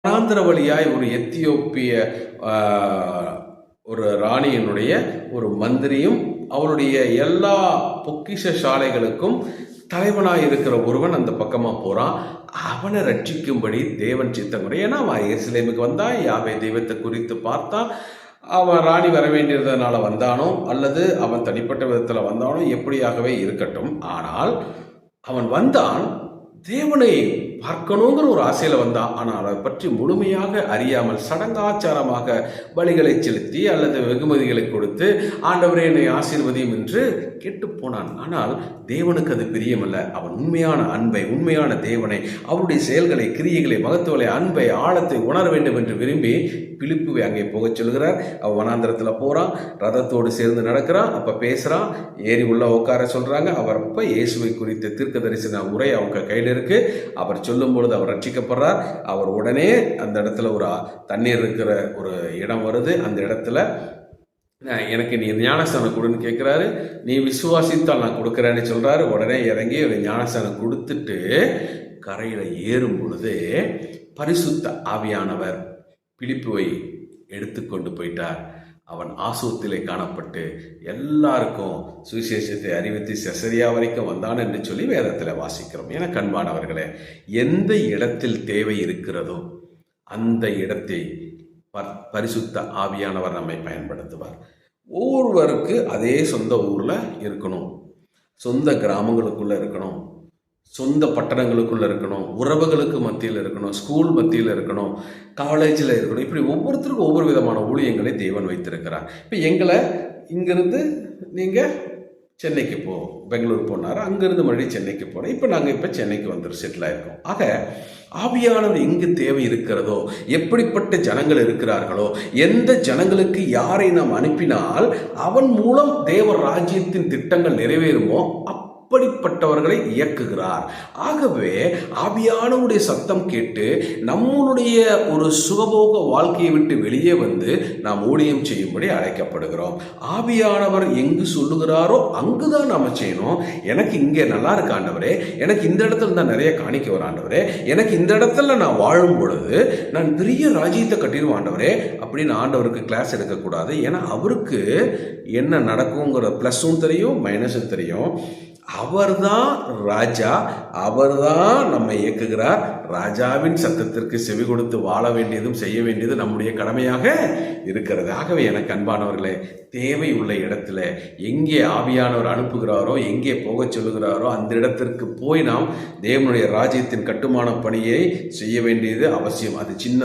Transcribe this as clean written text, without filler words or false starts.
வனாந்திர வழியாய் ஒரு எத்தியோப்பிய ஒரு ராணியினுடைய ஒரு மந்திரியும் அவளுடைய எல்லா பொக்கிஷ சாலைகளுக்கும் தலைவனாய் இருக்கிற ஒருவன் அந்த பக்கமா போறான். அவனை ரட்சிக்கும்படி தேவன் சித்தம் கூட. ஏன்னா அவன் எருசலேமுக்கு வந்தான், யாவே தெய்வத்தை குறித்து பார்த்தான். அவன் ராணி வர வேண்டியதுனால வந்தானோ அல்லது அவன் தனிப்பட்ட விதத்தில் வந்தானோ எப்படியாகவே இருக்கட்டும், ஆனால் அவன் வந்தான் தேவனை பார்க்கணுங்கிற ஒரு ஆசையில வந்தான். ஆனால் அதை பற்றி முழுமையாக அறியாமல் சடங்காச்சாரமாக பலிகளை செலுத்தி அல்லது வெகுமதிகளை கொடுத்து ஆண்டவரே என்னை ஆசீர்வதியும் என்று கெட்டு போனான். ஆனால் தேவனுக்கு அது பிரியமல்ல. அவன் உண்மையான அன்பை, உண்மையான தேவனை, அவருடைய செயல்களை, கிரியைகளை, மகத்துவலை, அன்பை, ஆழத்தை உணர வேண்டும் என்று விரும்பி பிலிப்புவை அங்கே போகச் சொல்கிறார். அவன் வனாந்திரத்தில் போறான், ரதத்தோடு சேர்ந்து நடக்கிறான். அப்ப பேசுறான், ஏறி உள்ள உட்கார சொல்றாங்க. அவர் அப்ப இயேசுவை குறித்த தீர்க்க தரிசன உரை அவங்க கையில் இருக்கு. அவர் சொல்லும் பொழுது அவர் ரட்சிக்கப்படுறார். அவர் உடனே அந்த இடத்துல ஒரு தண்ணீர் இருக்கிற ஒரு இடம் வருது. அந்த இடத்துல எனக்கு நீ ஞானஸ்தானம் கொடுன்னு கேட்குறாரு. நீ விசுவாசித்தால் நான் கொடுக்குறேன்னு சொல்றாரு. உடனே இறங்கி ஒரு ஞானஸ்தானம் கொடுத்துட்டு கரையில் ஏறும் பொழுது பரிசுத்த ஆவியானவர் பிலிப்புவை எடுத்துக்கொண்டு போயிட்டார். அவன் ஆசூத்திலே காணப்பட்டு எல்லாருக்கும் சுவிசேஷத்தை அறிவித்து செசரியா வரைக்கும் வந்தான் என்று சொல்லி வேதத்தில் வாசிக்கிறோம். என கண்பானவர்களே, எந்த இடத்தில் தேவை இருக்கிறதோ அந்த இடத்தை பரிசுத்த ஆவியானவர் நம்மை பயன்படுத்துவார். ஒவ்வொருவருக்கு அதே சொந்த ஊரில் இருக்கணும், சொந்த கிராமங்களுக்குள்ளே இருக்கணும், சொந்த பட்டணங்களுக்குள்ளே இருக்கணும், உறவுகளுக்கு மத்தியில் இருக்கணும், ஸ்கூல் மத்தியில் இருக்கணும், காலேஜில் இருக்கணும். இப்படி ஒவ்வொருத்தருக்கும் ஒவ்வொரு விதமான ஊழியங்களை தேவன் வைத்திருக்கிறார். இப்போ எங்களை இங்கிருந்து நீங்கள் சென்னைக்கு பெங்களூர் போனார், அங்கேருந்து மறுபடியும் சென்னைக்கு போனோம். இப்போ நாங்கள் சென்னைக்கு வந்து செட்டில் ஆகிருக்கோம். ஆக ஆவியானவர் எங்கு தேவை இருக்கிறதோ, எப்படிப்பட்ட ஜனங்கள் இருக்கிறார்களோ, எந்த ஜனங்களுக்கு யாரை நாம் அனுப்பினால் அவன் மூலம் தேவ ராஜ்யத்தின் திட்டங்கள் நிறைவேறுமோ அப்படிப்பட்டவர்களை இயக்குகிறார். ஆகவே ஆவியானவருடைய சத்தம் கேட்டு நம்மளுடைய ஒரு சுகபோக வாழ்க்கையை விட்டு வெளியே வந்து நாம் ஊழியம் செய்யும்படி அழைக்கப்படுகிறோம். ஆவியானவர் எங்கு சொல்லுகிறாரோ அங்குதான் நாம செய்யணும். எனக்கு இங்கே நல்லா இருக்கு ஆண்டவரே, எனக்கு இந்த இடத்துல தான் நிறைய காணிக்க வர ஆண்டவரே, எனக்கு இந்த இடத்துல நான் வாழும் பொழுது நான் பெரிய ராஜ்யத்தை கட்டிடுவேன் ஆண்டவரே அப்படின்னு ஆண்டவருக்கு கிளாஸ் எடுக்கக்கூடாது. ஏன்னா அவருக்கு என்ன நடக்குங்கிற ப்ளஸும் தெரியும், மைனஸும் தெரியும். அவர்தான் ராஜா, அவர்தான் நம்மை இயக்குகிறார். ராஜாவின் சத்தத்திற்கு செவி கொடுத்து வாழ வேண்டியதும் செய்ய வேண்டியது நம்முடைய கடமையாக இருக்கிறது. ஆகவே எனக்கு அன்பானவர்களே, தேவை உள்ள இடத்துல எங்கே ஆவியானவர் அனுப்புகிறாரோ, எங்கே போகச் சொல்லுகிறாரோ அந்த இடத்திற்கு போய் நாம் தேவனுடைய ராஜ்யத்தின் கட்டுமான பணியை செய்ய வேண்டியது அவசியம். அது சின்ன